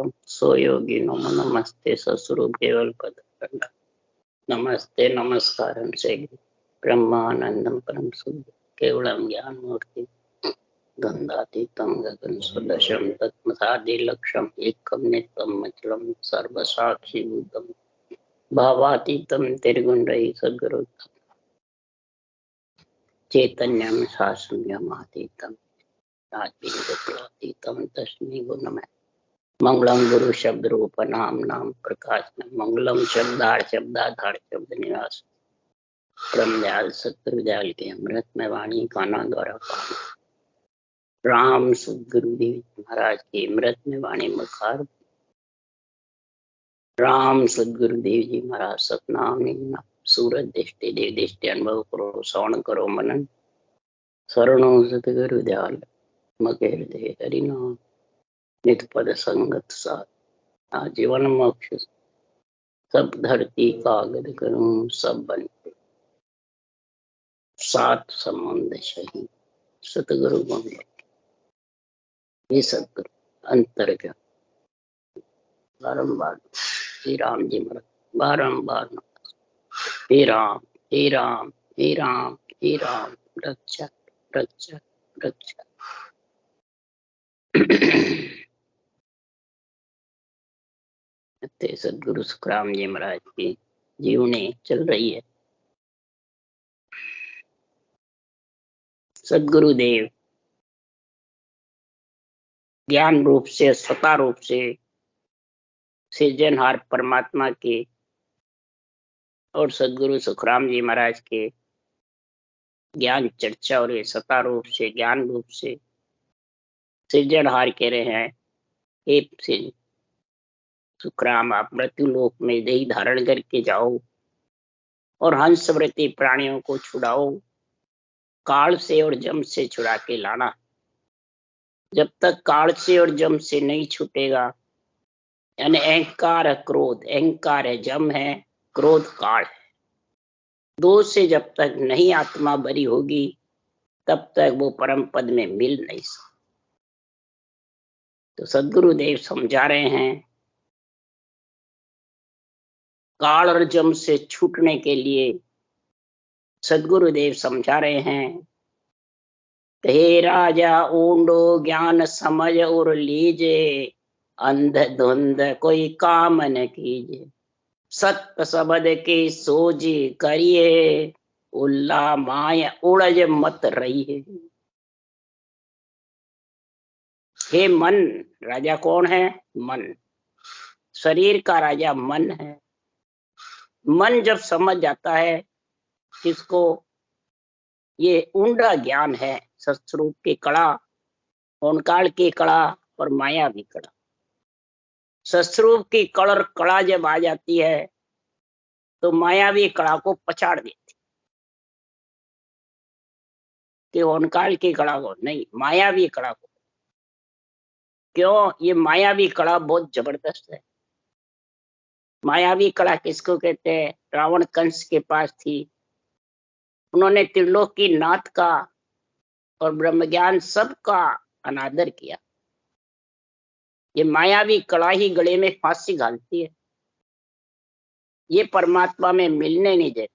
परम सो योगी नमो नमस्ते सस्वरूप केवल पद नमस्ते नमस्कारम से ब्रह्मानंदम परम शुद्ध केवलम ज्ञान मूर्ति गंधातीतम गगन सदशम तत्मसादि लक्ष्यम एकम नित्यम अचलम सर्वसाक्षी भूतम भावातीतम त्रिगुण रही सद्गुरु चैतन्यम शास्त्रम अतीतम आत्मीयतीतम तस्मै गुणमय मंगलम गुरु शब्द रूप नाम नाम प्रकाश मंगलम शब्दाधार शब्द निवास ब्रह्मजाल सत्रुजाल के अमृत में वाणी काना द्वारा राम सदगुरुदेव महाराज की अमृत में वाणी मुखार राम सदगुरुदेव जी महाराज सतनाम निगम सूरत दृष्टि देव दृष्टि अनुभव करो श्रवण करो मनन शरणो सतगुरु दयाल मगे हृदय हरिनाम नित पद संगत साथ आजीवन मोक्ष सब धरती कागद करूं सब बन सात संबंध शहीद सतगुरु बन ये सतगुरु अंतर्गत बारंबार श्री राम जी महाराज बारंबार हे राम हे राम हे राम हे राम रक्षा रक्षा रक्षा सदगुरु सुखराम जी महाराज की जीवनी चल रही है। सदगुरुदेव ज्ञान रूप से सत्ता रूप से सृजनहार परमात्मा के और सदगुरु सुखराम जी महाराज के ज्ञान चर्चा और सत्ता रूप से ज्ञान रूप से सृजनहार कह रहे हैं हे सुखराम आप मृत्यु लोक में देह धारण करके जाओ और हंस वृत्ति प्राणियों को छुड़ाओ, काल से और जम से छुड़ा के लाना। जब तक काल से और जम से नहीं छूटेगा, यानी अहंकार है क्रोध, अहंकार है जम है, क्रोध काल है, दो से जब तक नहीं आत्मा बरी होगी तब तक वो परम पद में मिल नहीं सकती। तो सदगुरुदेव समझा रहे हैं काल और जम से छूटने के लिए सदगुरुदेव समझा रहे हैं, हे राजा ऊंडो ज्ञान समझ और लीजे, अंध धुंध कोई काम न कीजे, सत्य शब्द के सोजी करिए, उल्ला माया उड़ज मत रहिए। हे मन, राजा कौन है? मन, शरीर का राजा मन है। मन जब समझ जाता है किसको ये ऊंडा ज्ञान है, सत्स्वरूप की कड़ा, ओंकार की कड़ा और माया भी कड़ा। सत्स्वरूप की कड़ा जब आ जाती है तो मायावी कड़ा को पछाड़ देती, कि ओंकार की कड़ा को नहीं, मायावी कड़ा को। क्यों? ये मायावी कड़ा बहुत जबरदस्त है। मायावी कड़ा किसको कहते हैं? रावण कंस के पास थी, उन्होंने त्रिलोक की नाथ का और ब्रह्म ज्ञान सबका अनादर किया। ये मायावी कड़ा ही गले में फांसी घालती है, ये परमात्मा में मिलने नहीं देती।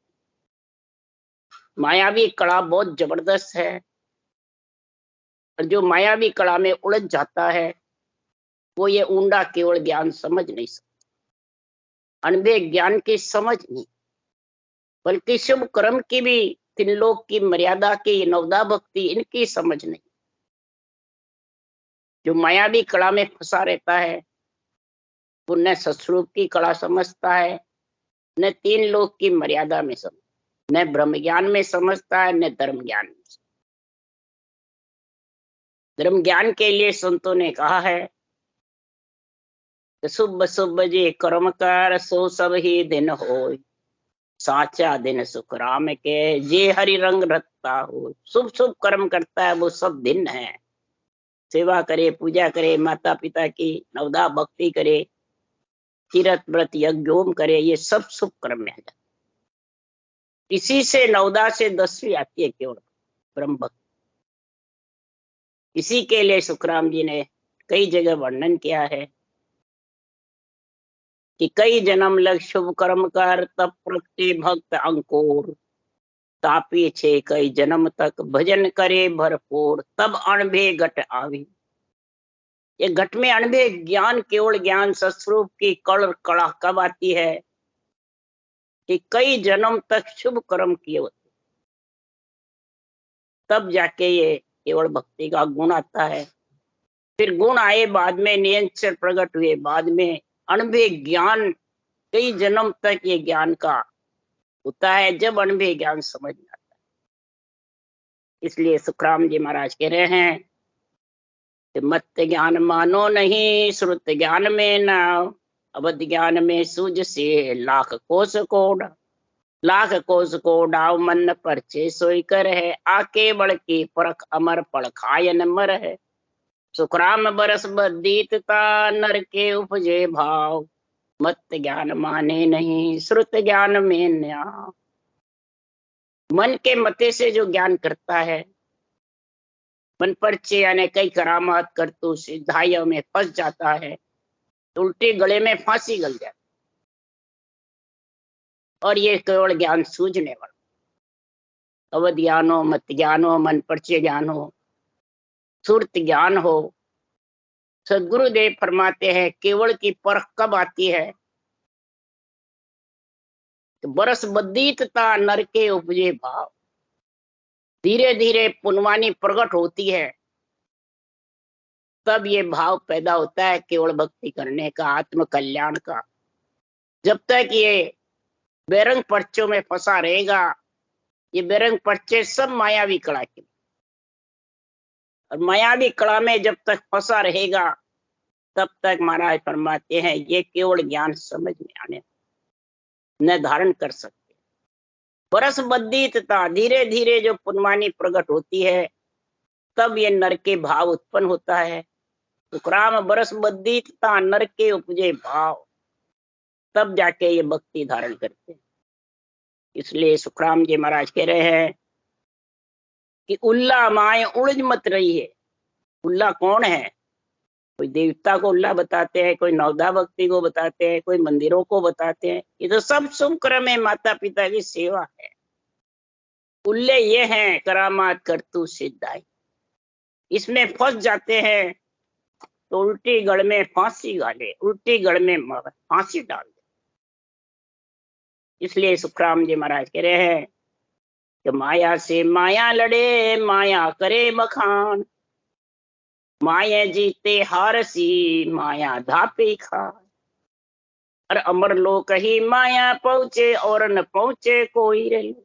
मायावी कड़ा बहुत जबरदस्त है, और जो मायावी कड़ा में उलझ जाता है वो ये ऊंडा केवल ज्ञान समझ नहीं सकता, अनबे ज्ञान की समझ नहीं, बल्कि शुभ कर्म की भी, त्रिलोक की मर्यादा की, नवदा भक्ति, इनकी समझ नहीं। जो मायावी कड़ा में फंसा रहता है वो न सत्स्वरूप की कड़ा समझता है, न तीन लोक की मर्यादा में समझ, न ब्रह्म ज्ञान में समझता है, न धर्म ज्ञान में। धर्म ज्ञान के लिए संतों ने कहा है शुभ शुभ जे कर्म कर सो सब ही दिन होय, साचा दिन सुख राम के जे हरि रंग रखता हो। शुभ शुभ कर्म करता है वो सब दिन है, सेवा करे, पूजा करे, माता पिता की नवदा भक्ति करे, तीर्थ व्रत यज्ञोम करे, ये सब शुभ कर्म में आ जाता। इसी से नवदा से 10वीं आती है केवल ब्रह्म भक्ति। इसी के लिए सुखराम जी ने कई जगह वर्णन किया है कि कई जन्म लग शुभ कर्म कर, तब प्रगटे भक्त अंकुर। तापी छे कई जन्म तक भजन करे भरपूर, तब अणभे घट आवी। ये घट में अणभे ज्ञान, केवल ज्ञान सस्वरूप की कड़ कड़ा कब आती है कि कई जन्म तक शुभ कर्म किए होते, तब जाके ये केवल भक्ति का गुण आता है। फिर गुण आए बाद में, नियंत्रण प्रकट हुए बाद में। अणभे ज्ञान कई जन्म तक ये ज्ञान का होता है, जब अणभे ज्ञान समझ में आता है। इसलिए सुखराम जी महाराज कह रहे हैं कि मत ज्ञान मानो नहीं, श्रुत ज्ञान में नाव। अबध ज्ञान में सूझ से लाख कोस कोड, लाख कोस को डाव मन परचे सोई कर है। आके बड़ की परख अमर पड़ खायन मर है। सुखराम बरस बदीतता नर के उपजे भाव। मत ज्ञान माने नहीं, श्रुत ज्ञान में न्याव। मन के मते से जो ज्ञान करता है, मन परचे यानी कई करामात करतू सिद्धाइयों में फंस जाता है, तो उल्टे गले में फांसी गल जाती। और ये केवल ज्ञान सूझने वाला, अवध ज्ञान हो, मत ज्ञान हो, मन परचे ज्ञान हो, सुरत ज्ञान हो। सदगुरुदेव फरमाते हैं केवल की परख कब आती है, तो बरस बदीतता नर के उपजे भाव। धीरे धीरे पुनवानी प्रकट होती है, तब ये भाव पैदा होता है केवल भक्ति करने का, आत्म कल्याण का। जब तक ये बेरंग पर्चों में फंसा रहेगा, ये बेरंग पर्चे सब मायावी कला के, और मायावी कला में जब तक फंसा रहेगा, तब तक महाराज फरमाते हैं ये केवल ज्ञान समझ में आने न धारण कर सकते। बरस बदीतता, धीरे धीरे जो पुनवानी प्रकट होती है, तब ये नर के भाव उत्पन्न होता है। सुखराम बरस बदीतता नर के उपजे भाव, तब जाके ये भक्ति धारण करते हैं। इसलिए सुखराम जी महाराज कह रहे हैं कि उल्ला माए उलझ मत रही है। उल्ला कौन है? कोई देवता को उल्ला बताते हैं, कोई नवदा भक्ति को बताते हैं, कोई मंदिरों को बताते हैं। ये तो सब शुभ कर्म है, माता पिता की सेवा है। उल्ले ये हैं करामात करतू सिद्धाई, इसमें फंस जाते हैं तो उल्टी गढ़ में फांसी गाले, उल्टी गढ़ में फांसी डाल दे। इसलिए सुखराम जी महाराज कह रहे हैं कि माया से माया लड़े, माया करे बखान। माया जीते हारसी, माया धापे खा। और अमर लोक ही माया पहुंचे, और न पहुंचे कोई रे।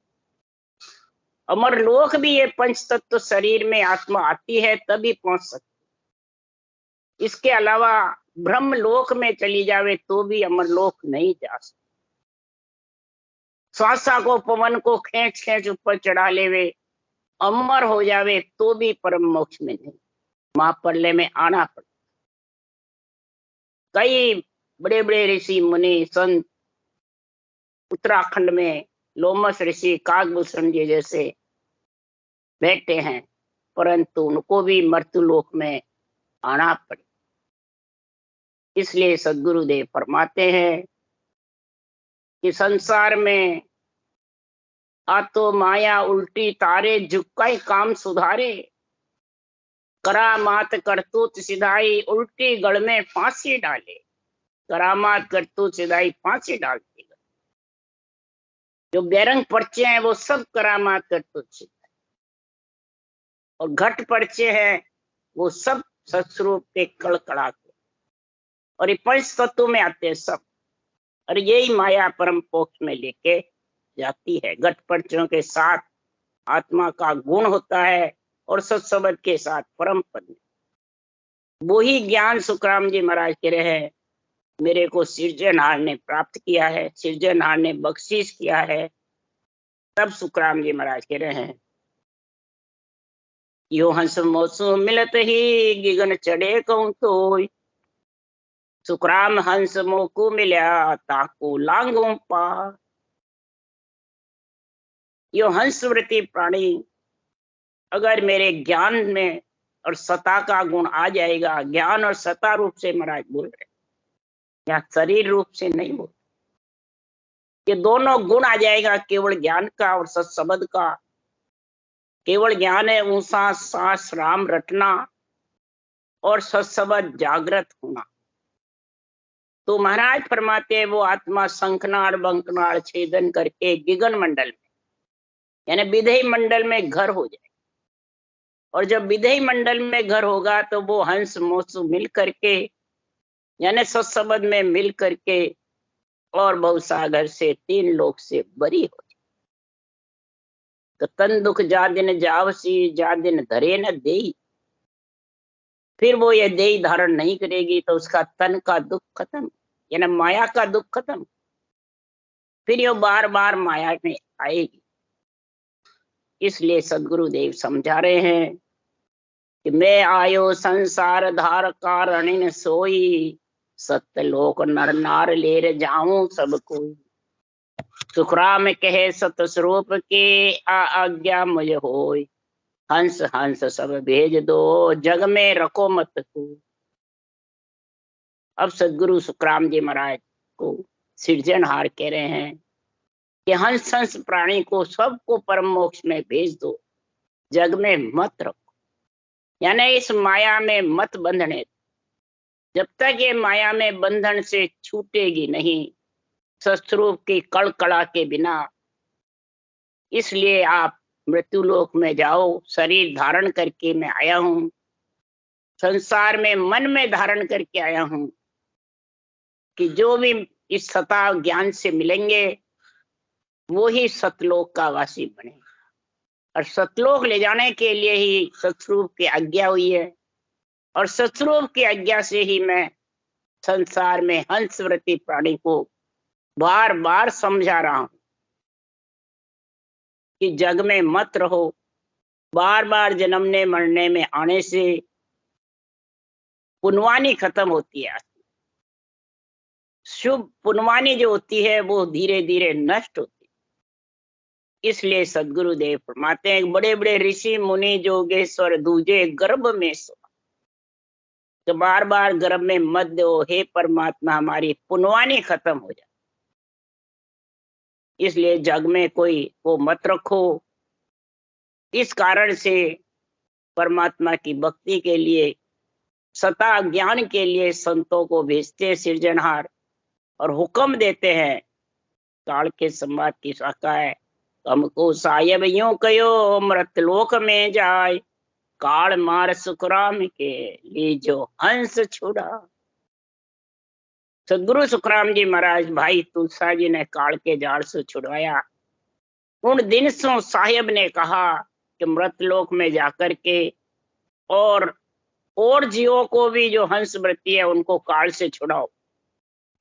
अमर लोक भी ये पंच तत्व शरीर में आत्मा आती है तभी पहुंच सकती। इसके अलावा ब्रह्म लोक में चली जावे तो भी अमर लोक नहीं जा सकती। श्वासा को, पवन को खींच खींच ऊपर चढ़ा लेवे, अमर हो जावे तो भी परम मोक्ष में नहीं, महाप्रलय में आना पड़े। कई बड़े बड़े ऋषि मुनि संत उत्तराखंड में लोमस ऋषि, काकभूषण जी जैसे बैठे हैं, परंतु उनको भी मृत्यु लोक में आना पड़े। इसलिए सदगुरुदेव फरमाते हैं कि संसार में आ तो माया उल्टी तारे, झुकाई काम सुधारे। करामात करतूत सिधाई, उल्टी गढ़ में फांसी डाले। करामात करतूत सिधाई, फांसी डालती। जो बेरंग पर्चे हैं वो सब करामात करतूत सिधाई, और घट पर्चे हैं वो सब सत्स्वरूप के कड़कड़ा के, और ये पंच तत्व में आते हैं सब। और यही माया परम पोक्ष में लेके जाती है। घट पर्चों के साथ आत्मा का गुण होता है, और सत्संग के साथ परम पद में। वो ही ज्ञान सुखराम जी महाराज कह रहे हैं मेरे को सृजनहार ने प्राप्त किया है, सृजनहार ने बख्शीश किया है। तब सुखराम जी महाराज कह रहे हैं यो हंस मोसु मिलत ही, गिगन चढ़े कहूं तो। सुखराम हंस मोकू मिल्या, ताकू लांगू पार। यो हंस वृत्ति प्राणी अगर मेरे ज्ञान में और सता का गुण आ जाएगा, ज्ञान और सता रूप से महाराज बोल रहे, या शरीर रूप से नहीं होता। ये दोनों गुण आ जाएगा केवल ज्ञान का और सत्सबद का। केवल ज्ञान है ऊंसा सांस राम रटना और सत्सबद जागृत होना। तो महाराज फरमाते हैं वो आत्मा शंखनाड़ बंकनाड़ छेदन करके गिगन मंडल में यानी विधेय मंडल में घर हो जाए। और जब विधेय मंडल में घर होगा तो वो हंस मोसु मिल करके यानी सत्सबद में मिल करके और बहुसागर से 3 लोक से बरी हो जाए। तो तन दुख जा दिन जावसी जा दिन धरे न देई। फिर वो ये देही धारण नहीं करेगी तो उसका तन का दुख खत्म यानी माया का दुख खत्म। फिर ये बार बार माया में आएगी। इसलिए सदगुरुदेव समझा रहे हैं कि मैं आयो संसार धार कारणिन सोई सत्यलोक नर नार लेर जाऊं सब कोई। सुखराम कहे सत स्वरूप के आज्ञा मुझ होय हंस हंस सब भेज दो जग में रखो मत को। अब सदगुरु सुखराम जी महाराज को सृजनहार कह रहे हैं कि हंस हंस प्राणी को सबको परम मोक्ष में भेज दो, जग में मत रखो यानी इस माया में मत बंधने। जब तक ये माया में बंधन से छूटेगी नहीं सत्स्वरूप की कड़कड़ा के बिना। इसलिए आप मृत्यु लोक में जाओ, शरीर धारण करके मैं आया हूं, संसार में मन में धारण करके आया हूं कि जो भी इस सता ज्ञान से मिलेंगे वो ही सतलोक का वासी बने। और सतलोक ले जाने के लिए ही सतस्वरूप की आज्ञा हुई है। और सतस्वरूप की आज्ञा से ही मैं संसार में हंसवृत्ति प्राणी को बार बार समझा रहा हूं कि जग में मत रहो। बार बार जन्मने मरने में आने से पुनवानी खत्म होती है। शुभ पुनवानी जो होती है वो धीरे धीरे नष्ट होती है। इसलिए सदगुरुदेव फरमाते हैं बड़े बड़े ऋषि मुनि जोगेश्वर दूजे गर्भ में सो। तो बार बार गर्भ में मत दो हे परमात्मा, हमारी पुनवानी खत्म हो जाए। इसलिए जग में कोई को मत रखो। इस कारण से परमात्मा की भक्ति के लिए सता ज्ञान के लिए संतों को भेजते सृजनहार और हुक्म देते हैं। काल के संवाद की शाखा है, हमको साहेब यूं कयो मृतलोक में जाए काल मार सुखराम के लीजो हंस छुड़ा। सदगुरु सुखराम जी महाराज भाई तुलसा जी ने काल के जाल से छुड़वाया। उन दिन से साहेब ने कहा कि मृतलोक में जाकर के और जीवों को भी जो हंस वृत्ति है उनको काल से छुड़ाओ।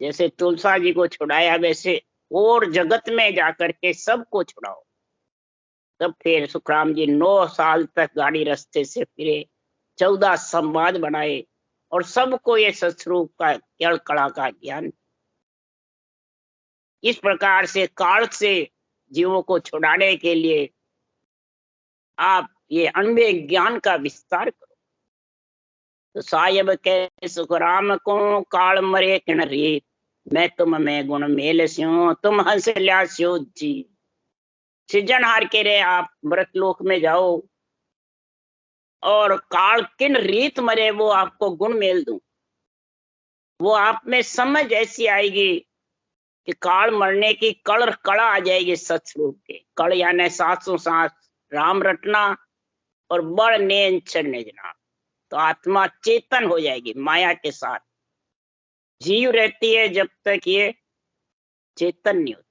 जैसे तुलसा जी को छुड़ाया वैसे और जगत में जाकर के सबको छुड़ाओ। तब फिर सुखराम जी 9 साल तक गाड़ी रास्ते से फिरे, 14 संवाद बनाए और सबको ये सत्स्वरूप का कड़ा का ज्ञान। इस प्रकार से काल से जीवों को छुड़ाने के लिए आप ये अनबे ज्ञान का विस्तार करो। तो साहेब के सुखराम को काल मरे किन रीत मैं तुम में गुण मेल स्यो तुम हंस लिया स्यो जी। सृजनहार के रे आप मृतलोक में जाओ और काल किन रीत मरे वो आपको गुण मेल दूं। वो आप में समझ ऐसी आएगी कि काल मरने की कड़ा आ जाएगी। सत्स्वरूप के कड़ यानी 700 सांस राम रटना और बड़ नेन चढ़ने जना। तो आत्मा चेतन हो जाएगी। माया के साथ जीव रहती है जब तक ये चेतन नहीं होती,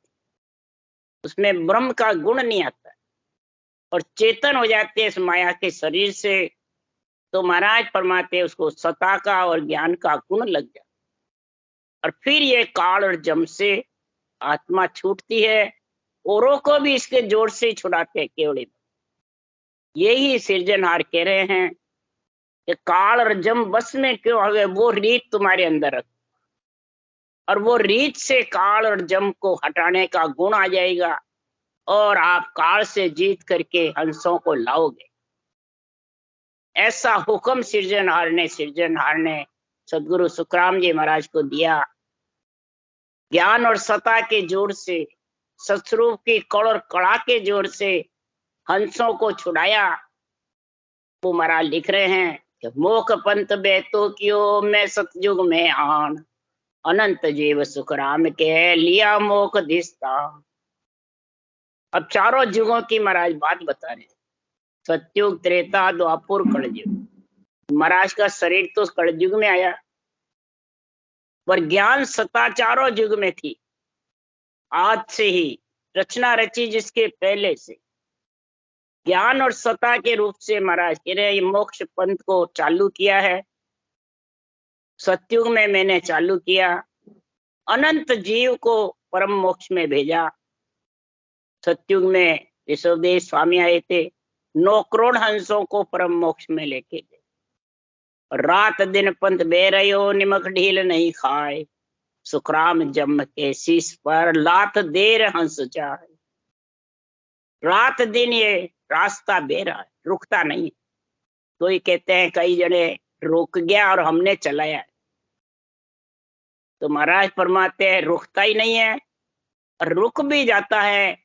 उसमें ब्रह्म का गुण नहीं आता और चेतन हो जाते हैं इस माया के शरीर से। तो महाराज फरमाते उसको सता का और ज्ञान का गुण लग जाता और फिर ये काल और जम से आत्मा छूटती है। औरों को भी इसके जोर से छुड़ाते हैं केवल। यही सृजनहार कह रहे हैं कि काल और जम बस में क्यों आ गए, वो रीत तुम्हारे अंदर रख और वो रीत से काल और जम को हटाने का गुण आ जाएगा और आप काल से जीत करके हंसों को लाओगे। ऐसा हुक्म सृजनहार ने सदगुरु सुखराम जी महाराज को दिया। ज्ञान और सता के जोर से, सतरूप की कड़ और कड़ा के जोर से हंसों को छुड़ाया। वो महाराज लिख रहे हैं कि मोख पंथ बेतो कियो मैं सतयुग में आन, अनंत जीव सुख राम के लिया मोख दिस्ता। अब चारों युगों की महाराज बात बता रहे हैं, सतयुग, त्रेता, द्वापुर, कलयुग। महाराज का शरीर तो कलयुग में आया, पर ज्ञान सता चारों युग में थी। आज से ही रचना रची जिसके पहले से ज्ञान और सता के रूप से महाराज कह रहे मोक्ष पंथ को चालू किया है। सतयुग में मैंने चालू किया, अनंत जीव को परम मोक्ष में भेजा। सतयुग में ऋषभदेव स्वामी आए थे, 9 करोड़ हंसों को परम मोक्ष में लेके गए। रात दिन पंथ बह रहो, निमक ढील नहीं खाए, सुखराम जम के शीश पर लात देर हंस जाए। रात दिन ये रास्ता बह रहा है, रुकता नहीं। तो ये कहते हैं कई जने रुक गया और हमने चलाया, तो महाराज फरमाते हैं रुकता ही नहीं है, और रुक भी जाता है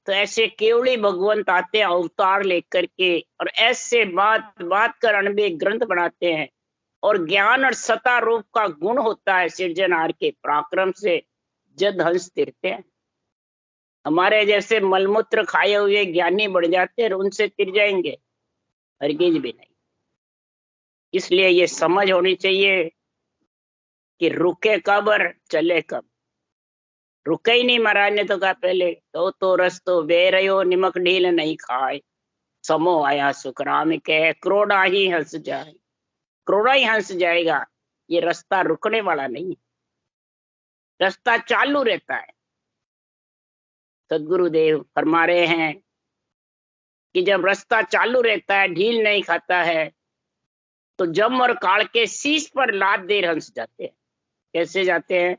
तो ऐसे केवली भगवंत आते हैं अवतार लेकर के, और ऐसे बात बात कर अनबे ग्रंथ बनाते हैं। और ज्ञान और सता रूप का गुण होता है सिरजनहार के पराक्रम से जद हंस तिरते हैं। हमारे जैसे मलमूत्र खाए हुए ज्ञानी बढ़ जाते हैं, उनसे तिर जाएंगे, हरगिज भी नहीं। इसलिए ये समझ होनी चाहिए कि रुके कब और चले कब। रुके ही नहीं, महाराज ने तो कहा पहले, तो रस्तो बे रहो, निमक ढील नहीं खाए, समो आया सुखराम के करोड़ा ही हंस जाए। करोड़ा ही हंस जाएगा, ये रास्ता रुकने वाला नहीं, रास्ता चालू रहता है। सदगुरुदेव फरमा रहे हैं कि जब रास्ता चालू रहता है, ढील नहीं खाता है, तो जम और काल के शीश पर लात देर हंस जाते हैं। कैसे जाते हैं?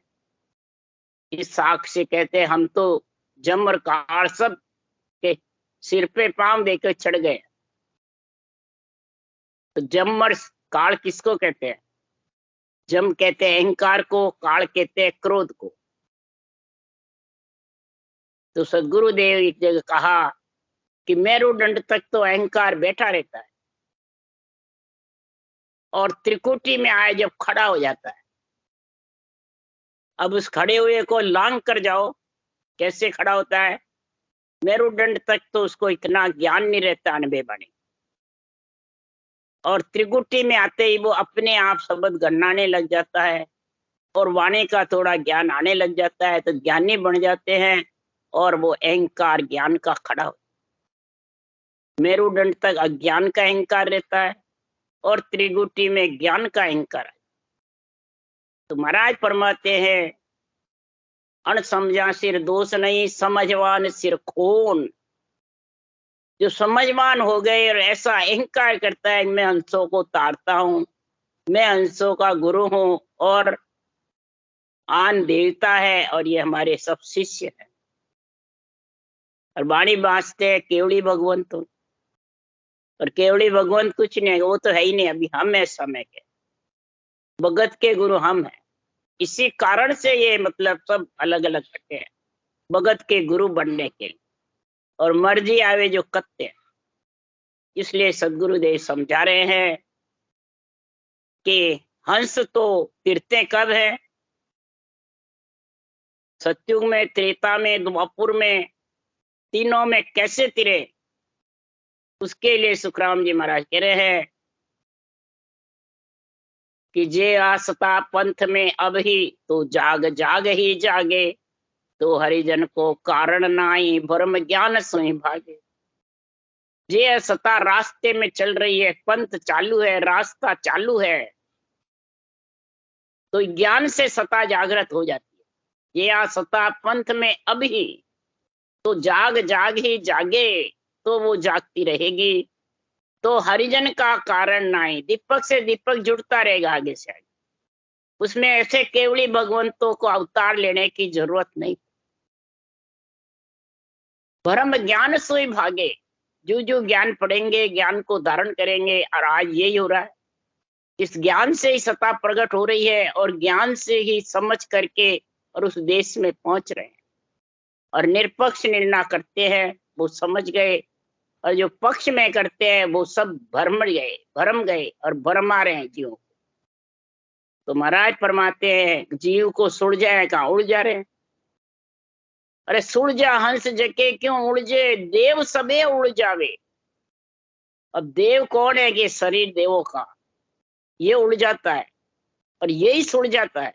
इस साख से कहते हैं हम तो जम और काल सब के सिर पे पांव देकर चढ़ गए। तो जम और काल किसको कहते हैं? जम कहते हैं अहंकार को, काल कहते हैं क्रोध को। तो सदगुरुदेव एक जगह कहा कि मेरुदंड तक तो अहंकार बैठा रहता है, और त्रिकुटी में आए जब खड़ा हो जाता है, अब उस खड़े हुए को लांग कर जाओ, कैसे खड़ा होता है? मेरुदंड तक तो उसको इतना ज्ञान नहीं रहता अनबे बाणी, और त्रिकुटी में आते ही वो अपने आप शब्द गन्नाने लग जाता है, और वाणी का थोड़ा ज्ञान आने लग जाता है, तो ज्ञानी बन जाते हैं, और वो अहंकार ज्ञान का खड़ा हो। मेरुदंड तक अज्ञान का अहंकार रहता है, और त्रिकुटी में ज्ञान का अहंकार है। तो महाराज फरमाते हैं अणसमझा सिर दोष नहीं, समझवान सिर खोन। जो समझवान हो गए और ऐसा अहंकार करता है मैं हंसों को तारता हूं, मैं हंसों का गुरु हूं, और आन देवता है, और ये हमारे सब शिष्य हैं, और बाणी बांसते हैं केवली भगवंत। और केवली भगवंत कुछ नहीं है, वो तो है ही नहीं, अभी हम है समय के भगत के गुरु हम हैं। इसी कारण से ये मतलब सब अलग अलग करते हैं भगत के गुरु बनने के लिए, और मर्जी आवे जो करते हैं। इसलिए सदगुरुदेव समझा रहे हैं कि हंस तो तिरते कब है? सतयुग में, त्रेता में, द्वापुर में, तीनों में कैसे तिरे, उसके लिए सुखराम जी महाराज कह रहे हैं कि जे आसता पंथ में अब ही, तो जाग जाग ही जागे, तो हरिजन को कारण नाई, भ्रम ज्ञान सोई भागे। जे असता रास्ते में चल रही है, पंथ चालू है, रास्ता चालू है, तो ज्ञान से सता जागृत हो जाती है। ये असता पंथ में अब ही, तो जाग जाग ही जागे, तो वो जागती रहेगी, तो हरिजन का कारण नाई, दीपक से दीपक जुड़ता रहेगा आगे से आगे। उसमें ऐसे केवली भगवंतों को अवतार लेने की जरूरत नहीं। भ्रम ज्ञान सोई भागे, जो जो ज्ञान पढ़ेंगे, ज्ञान को धारण करेंगे, और आज यही हो रहा है। इस ज्ञान से ही सत्ता प्रकट हो रही है, और ज्ञान से ही समझ करके और उस देश में पहुंच रहे हैं और निरपक्ष निर्णय करते हैं, वो समझ गए, और जो पक्ष में करते हैं वो सब भरम गए और भरमा रहे हैं जीवों को। तो महाराज फरमाते हैं जीव को सुड़ जाए, कहाँ उड़ जा रहे हैं। अरे सुड़ जा हंस जके क्यों उड़जे, देव सबे उड़ जावे। अब देव कौन है कि शरीर देवों का, ये उड़ जाता है और यही सुड़ जाता है।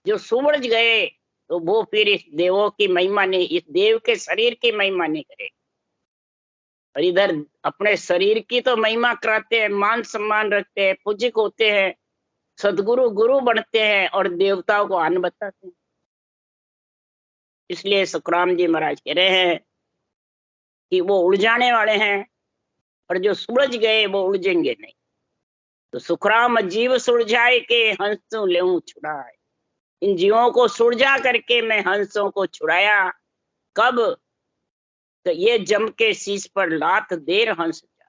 जो सुमड़ गए तो वो फिर इस देवों की महिमा नहीं, इस देव के शरीर की महिमा नहीं करे, और इधर अपने शरीर की तो महिमा कराते हैं, मान सम्मान रखते हैं, पूजिक होते हैं, सदगुरु गुरु बनते हैं और देवताओं को अन्न बताते हैं। इसलिए सुखराम जी महाराज कह रहे हैं कि वो उड़ जाने वाले हैं, और जो सुलझ गए वो उलझेंगे नहीं। तो सुखराम जीव सुलझाए के हंसों लेऊं छुड़ाए। इन जीवों को सुलझा करके मैं हंसों को छुड़ाया। कब? तो ये जम के शीश पर लात देर हंस जा,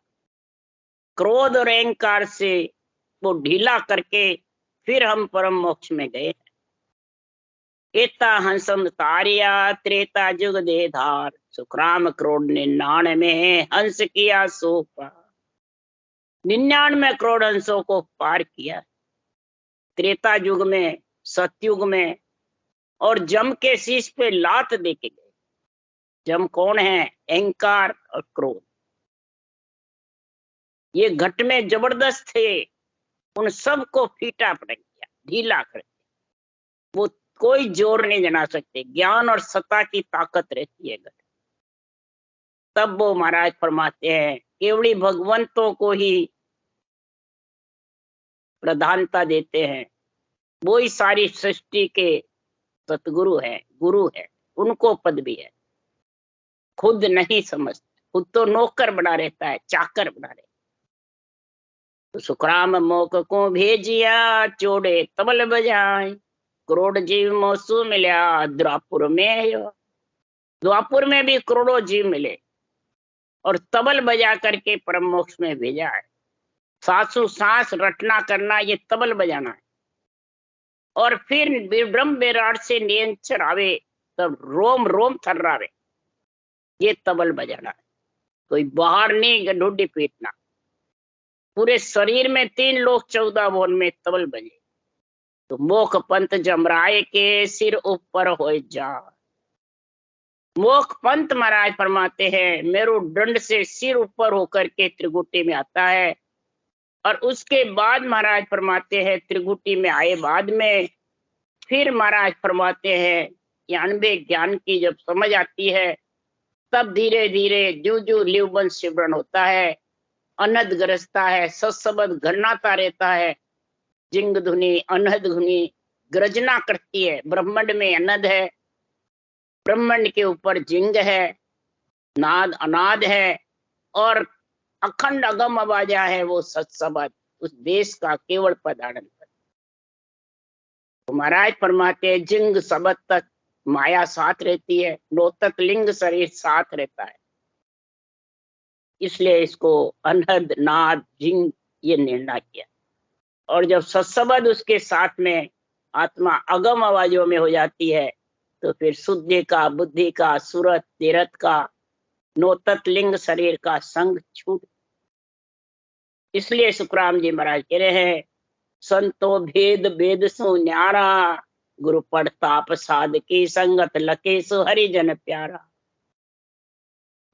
क्रोध और अहंकार से वो ढीला करके फिर हम परम मोक्ष में गए। एता हंसम तारिया त्रेता युग दे धार, सुखराम करोड़ 99 में हंस किया सो पार। 99 करोड़ हंसों को पार किया त्रेता युग में, सतयुग में, और जम के शीश पे लात दे के गए। जम कौन है? अहंकार और क्रोध। ये घट में जबरदस्त थे, उन सबको फीटा पटक दिया, ढीला कर दिया। वो कोई जोर नहीं जना सकते। ज्ञान और सत्ता की ताकत रहती है घट। तब वो महाराज फरमाते हैं केवली भगवंतों को ही प्रधानता देते हैं, वो ही सारी सृष्टि के सतगुरु है, गुरु है, उनको पद भी है। खुद नहीं समझता, खुद तो नौकर बना रहता है, चाकर बना रहता है। तो सुखराम मोक को भेजिया, चोड़े तबल बजाए, करोड़ जीव मोसू मिल्या द्वापुर में। द्वापुर में भी करोड़ों जीव मिले और तबल बजा करके परम मोक्ष में भेजा है। सासु सांस रटना करना, ये तबल बजाना है। और फिर ब्रह्म विराट से नियंत्रण आवे, तब रोम रोम थर्रावे, ये तबल बजाना है। कोई बाहर नहीं गड्ढी पीटना। पूरे शरीर में 3 लोग 14 भुवन में तबल बजे। तो मोख पंथ जमराए के सिर ऊपर हो जा। मोख पंथ महाराज फरमाते हैं मेरू दंड से सिर ऊपर होकर के त्रिगुटी में आता है। और उसके बाद महाराज फरमाते हैं त्रिगुटी में आए बाद में फिर महाराज फरमाते हैं 91 ज्ञान की जब समझ आती है, तब धीरे धीरे जो जो लिवबन सिमरन होता है, अनहद गरजता है, सत्सबद घरनाता रहता है, जिंग धुनी अनहद धुनी गर्जना करती है। ब्रह्मांड में अनहद है, ब्रह्मांड के ऊपर जिंग है, नाद अनाद है, और अखंड अगम आवाजा है वो सत्सबद, उस देश का केवल पदार्थ। तो महाराज फरमाते जिंग सबद तक माया साथ रहती है, नोतक लिंग शरीर साथ रहता है। इसलिए इसको अनहद नाद जिंग ये निर्णय किया। और जब सत्सबद उसके साथ में आत्मा अगम आवाजों में हो जाती है, तो फिर शुद्धि का, बुद्धि का, सूरत तीरथ का, नोतक लिंग शरीर का संग छूट। इसलिए सुखराम जी महाराज कह रहे हैं संतो भेद भेद सु न्यारा, गुरु प्रताप साध की संगत लके सु हरिजन प्यारा।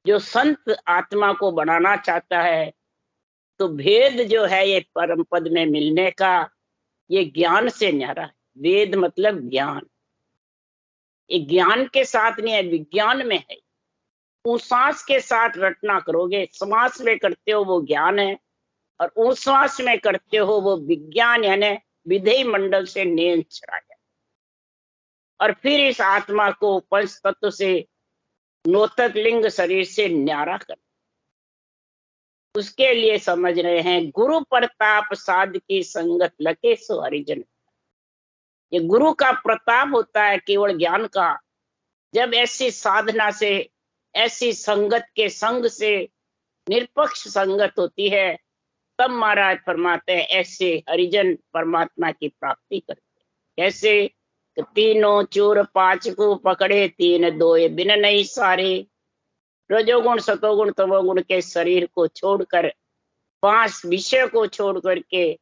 जो संत आत्मा को बनाना चाहता है तो भेद जो है ये परम पद में मिलने का, ये ज्ञान से न्यारा है। वेद मतलब ज्ञान, ये ज्ञान के साथ नहीं है, विज्ञान में है। उश्वास के साथ रटना करोगे, समास में करते हो वो ज्ञान है, और उश्वास में करते हो वो विज्ञान, यानी विधेय मंडल से नियंत्रण है। और फिर इस आत्मा को पंच तत्व से, नोतक लिंग शरीर से न्यारा कर, उसके लिए समझ रहे हैं गुरु प्रताप साध की संगत लके सो हरिजन। ये गुरु का प्रताप होता है केवल ज्ञान का। जब ऐसी साधना से, ऐसी संगत के संग से निरपक्ष संगत होती है, तब महाराज फरमाते हैं ऐसे हरिजन परमात्मा की प्राप्ति करते हैं। कैसे? तो तीनों चोर पांच को पकड़े, तीन दोए बिन नहीं सारे। रजोगुण सतोगुण तमोगुण के शरीर को छोड़कर, पांच विषय को छोड़ करके,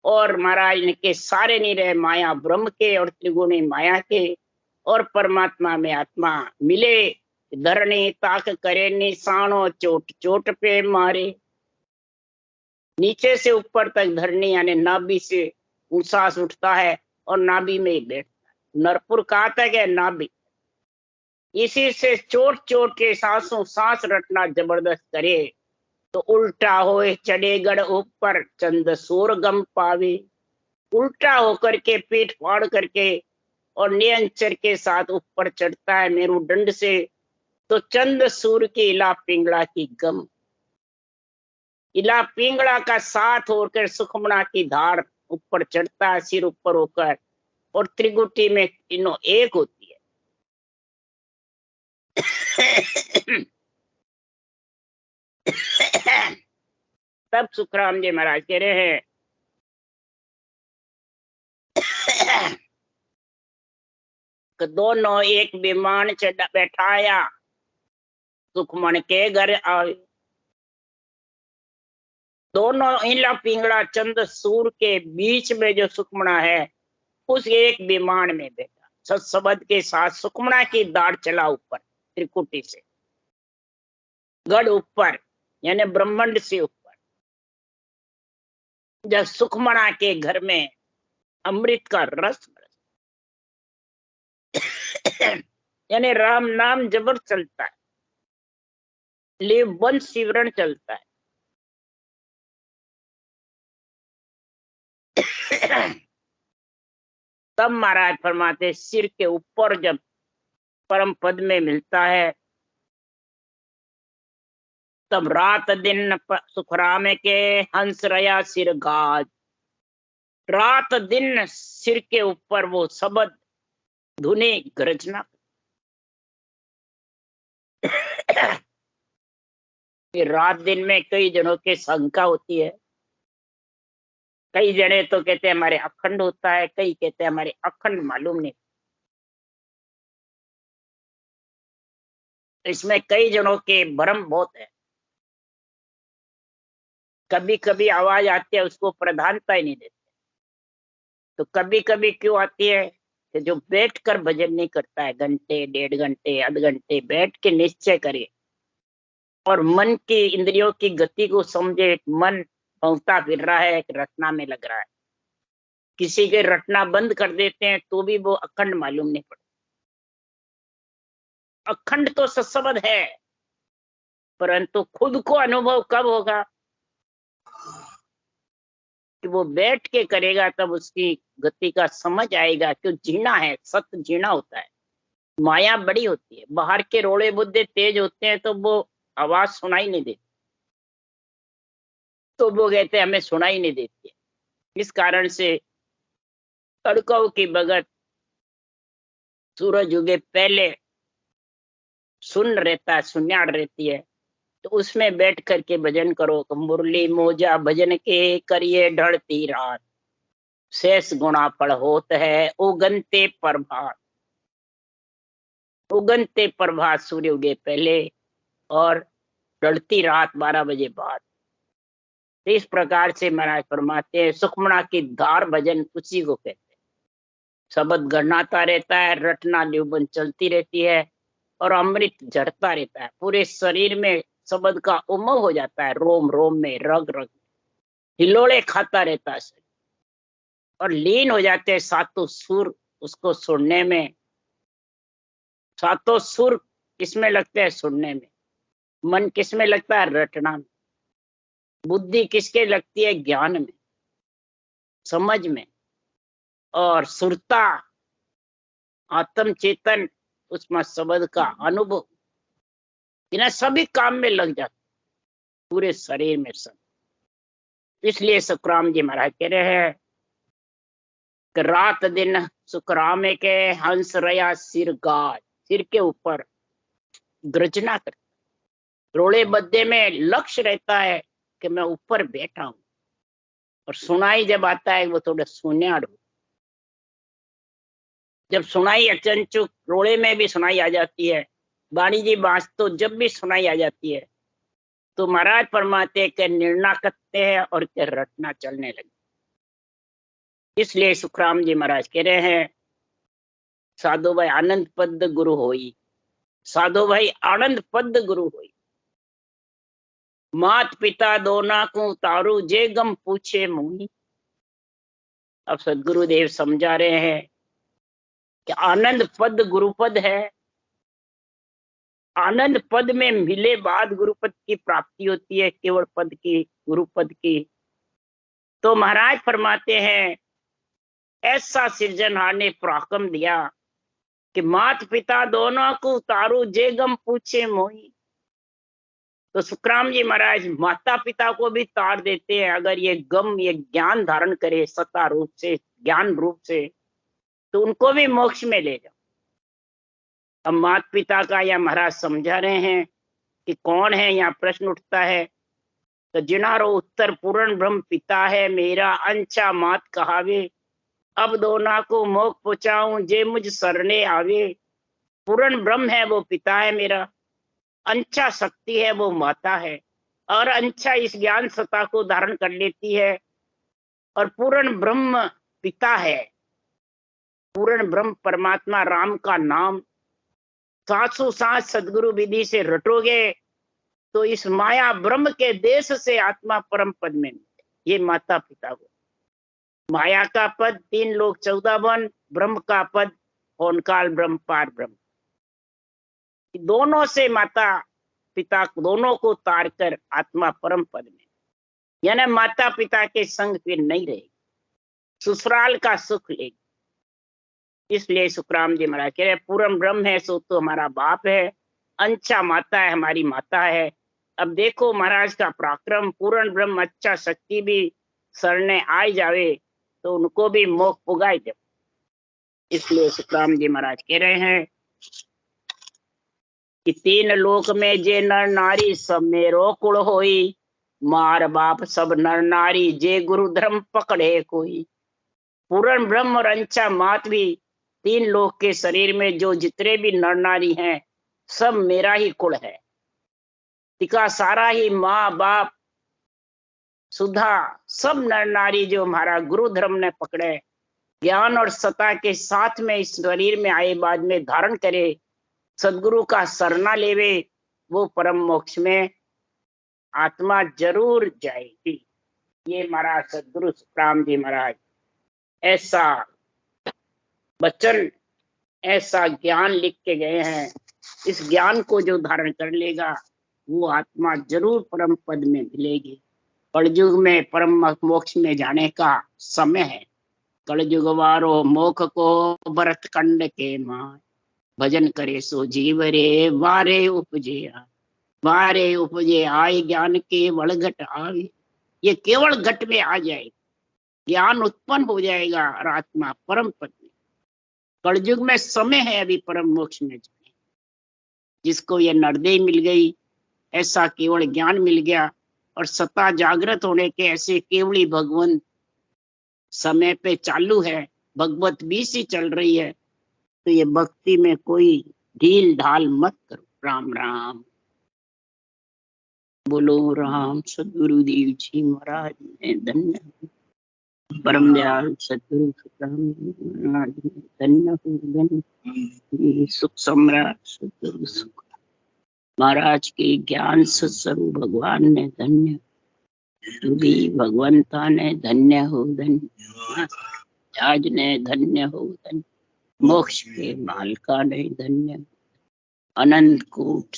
और महाराज इनके सारे नहीं रहे, माया ब्रह्म के और त्रिगुणी माया के और परमात्मा में आत्मा मिले। धरणी ताक करे निशानो, चोट चोट पे मारे। नीचे से ऊपर तक धरणी यानी नाभि से सांस उठता है और नाभि में ही बैठता है। नरपुर कहाँ तक है? नाभि। इसी से चोट चोट के सांसों सांस रटना जबरदस्त करे तो उल्टा होए चढ़े गढ़ ऊपर, चंद सूर गम पावे। उल्टा होकर के पीठ फाड़ करके और नियंचर के साथ ऊपर चढ़ता है मेरुदंड से, तो चंद सूर की इला पिंगला की गम। इला पिंगला का साथ होकर सुखमना की धार ऊपर चढ़ता है सिर ऊपर होकर, और त्रिगुटी में तीनों एक होती है। तब सुखराम जी महाराज कह रहे हैं कि दोनों एक विमान चढ़ा बैठाया, सुखमन के घर आए। दोनों इला पिंगला चंद सूर के बीच में जो सुखमना है, उस एक विमान में बैठा, सत्सबद के साथ सुखमना की दाढ़ चला ऊपर त्रिकुटी से, गढ़ ऊपर यानी ब्रह्मांड से ऊपर। जब सुखमना के घर में अमृत का रस यानी राम नाम जबर चलता है, लिव वन सिवरण चलता है। तब महाराज फरमाते सिर के ऊपर जब परम पद में मिलता है, तब रात दिन सुखराम के हंस रया सिर गाज। रात दिन सिर के ऊपर वो शब्द धुनी गर्जना। रात दिन में कई जनों के शंका होती है, कई जने तो कहते हैं हमारे अखंड होता है, कई कहते हैं हमारे अखंड मालूम नहीं। इसमें कई जनों के भ्रम बहुत है। कभी कभी आवाज आती है उसको प्रधानता ही नहीं देते। तो कभी कभी क्यों आती है कि जो बैठ कर भजन नहीं करता है, घंटे डेढ़ घंटे आध घंटे बैठ के निश्चय करे और मन की इंद्रियों की गति को समझे। मन भौंकता फिर रहा है, एक रटना में लग रहा है, किसी के रटना बंद कर देते हैं तो भी वो अखंड मालूम नहीं पड़ता। अखंड तो सत्सबद है, परंतु खुद को अनुभव कब होगा कि वो बैठ के करेगा, तब उसकी गति का समझ आएगा। क्यों जीना है, सत्य जीना होता है। माया बड़ी होती है, बाहर के रोड़े बुद्धे तेज होते हैं तो वो आवाज सुनाई नहीं देती, तो वो कहते हैं हमें सुनाई नहीं देती है। इस कारण से तड़कों की भगत सूरज उगे पहले सुन रहता है, सुन्याड़ रहती है, तो उसमें बैठ करके भजन करो। तो मुरली मोजा भजन के करिए ढलती रात, शेष गुणा पड़ होत है उगनते प्रभात। उगनते प्रभात सूर्य उगे पहले और ढलती रात 12 बजे बाद। इस प्रकार से महाराज फरमाते हैं सुखमना की धार भजन उसी को कहते हैं। शब्द गढ़नाता रहता है, रटना ल्युबन चलती रहती है और अमृत झरता रहता है। पूरे शरीर में शब्द का उमंग हो जाता है, रोम रोम में, रग रग में हिलोड़े खाता रहता है शरीर, और लीन हो जाते हैं सातों सुर उसको सुनने में। सातों सुर किसमें लगते हैं? सुनने में। मन किसमें लगता है? रटना में। बुद्धि किसके लगती है? ज्ञान में, समझ में। और सुरता आत्म चेतन उसमें शब्द का अनुभव, इन्हें सभी काम में लग जाते पूरे शरीर में सब। इसलिए सुखराम जी महाराज कह रहे हैं कि रात दिन सुखराम के हंस रया सिर गाज। सिर के ऊपर गर्जना करता, रोड़े बद्दे में लक्ष्य रहता है कि मैं ऊपर बैठा हूं, और सुनाई जब आता है वो थोड़ा सुन्याड़ हो। जब सुनाई अचंचुक रोड़े में भी सुनाई आ जाती है, बाणी जी बांस तो जब भी सुनाई आ जाती है तो महाराज फरमाते के निर्णय करते हैं और के रटना चलने लगे। इसलिए सुखराम जी महाराज कह रहे हैं, साधु भाई आनंद पद गुरु होई, साधु भाई आनंद पद गुरु होई, मात पिता दोना को तारू जे गम पूछे मुही। अब सदगुरुदेव समझा रहे हैं कि आनंद पद गुरुपद है, आनंद पद में मिले बाद गुरुपद की प्राप्ति होती है, केवल पद की, गुरुपद की। तो महाराज फरमाते हैं ऐसा सृजनहार ने पराक्रम दिया कि मात पिता दोनों को उतारू जे गम पूछे मोही। तो सुखराम जी महाराज माता पिता को भी तार देते हैं, अगर ये गम ये ज्ञान धारण करे सत्ता रूप से, ज्ञान रूप से, तो उनको भी मोक्ष में ले जाओ। अब माता पिता का यह महाराज समझा रहे हैं कि कौन है, यहाँ प्रश्न उठता है। तो जिनारो उत्तर पूर्ण ब्रह्म पिता है मेरा, अंचा मात कहावे, अब दोना को मोक्ष पहुंचाऊं जे मुझ सरने आवे। पूर्ण ब्रह्म है वो पिता है मेरा, अंचा शक्ति है वो माता है, और अंचा इस ज्ञान सत्ता को धारण कर लेती है, और पूर्ण ब्रह्म पिता है। पूर्ण ब्रह्म परमात्मा राम का नाम सासु सांस सदगुरु विधि से रटोगे तो इस माया ब्रह्म के देश से आत्मा परम पद में मिले। ये माता पिता को, माया का पद 3 लोक 14 वन, ब्रह्म का पद होनकाल ब्रह्म पार ब्रह्म, दोनों से माता पिता दोनों को तार कर आत्मा परम पद में, यानी माता पिता के संग फिर नहीं रहेगी, ससुराल का सुख लेगी। इसलिए सुखराम जी महाराज कह रहे पूर्ण ब्रह्म है सो तो हमारा बाप है, अंचा माता है हमारी माता है। अब देखो महाराज का पराक्रम, पूर्ण ब्रह्म अच्छा शक्ति भी सरने आ जावे तो उनको भी मोक्ष पुगाई दे। इसलिए सुखराम जी महाराज कह रहे हैं कि 3 लोक में जे नर नारी सब मेरो कुल होई, मार बाप सब नर नारी जे गुरु धर्म पकड़े कोई। पूर्ण ब्रह्म और अंचा मात भी 3 लोक के शरीर में जो जितने भी नर नारी हैं सब मेरा ही कुल है। टिका सारा ही माँ बाप सुधा सब नर नारी जो हमारा गुरु धर्म ने पकड़े, ज्ञान और सत्ता के साथ में इस शरीर में आए बाद में धारण करे, सदगुरु का शरणा लेवे, वो परम मोक्ष में आत्मा जरूर जाएगी। ये महाराज सदगुरु सुखराम जी महाराज ऐसा वचन, ऐसा ज्ञान लिख के गए हैं। इस ज्ञान को जो धारण कर लेगा वो आत्मा जरूर परम पद में मिलेगी। कलयुग में परम मोक्ष में जाने का समय है। कलयुग वारो मोख को भरत कंड के मां, भजन करे सो जीव रे वारे उपजे, वारे उपजे आए ज्ञान के वल घट आवे। ये केवल घट में आ जाए, ज्ञान उत्पन्न हो जाएगा और आत्मा परम पद में। कलयुग में समय है अभी परम मोक्ष में जाने। जिसको ये नरदेह मिल गई, ऐसा केवल ज्ञान मिल गया और सत्ता जागृत होने के ऐसे केवली भगवान समय पे चालू है, भगवत बीस ही चल रही है, तो ये भक्ति में कोई ढील ढाल मत करो। राम राम बोलो। राम सदगुरुदेव जी महाराज ने धन्य, परम दयाल सदगुरु सुखराम महाराज ने धन्य हो, धन्य। सुख सम्राट सदगुरु सुख महाराज के ज्ञान सत्स्वरूप भगवान ने धन्य, भी भगवंता ने धन्य हो, धन्य। आज ने धन्य हो, धन्य। मोक्ष के मालका ने धन्य। अनंत कोट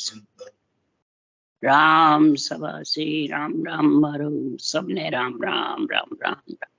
राम सभा से राम राम मारो, सबने राम राम राम राम, राम।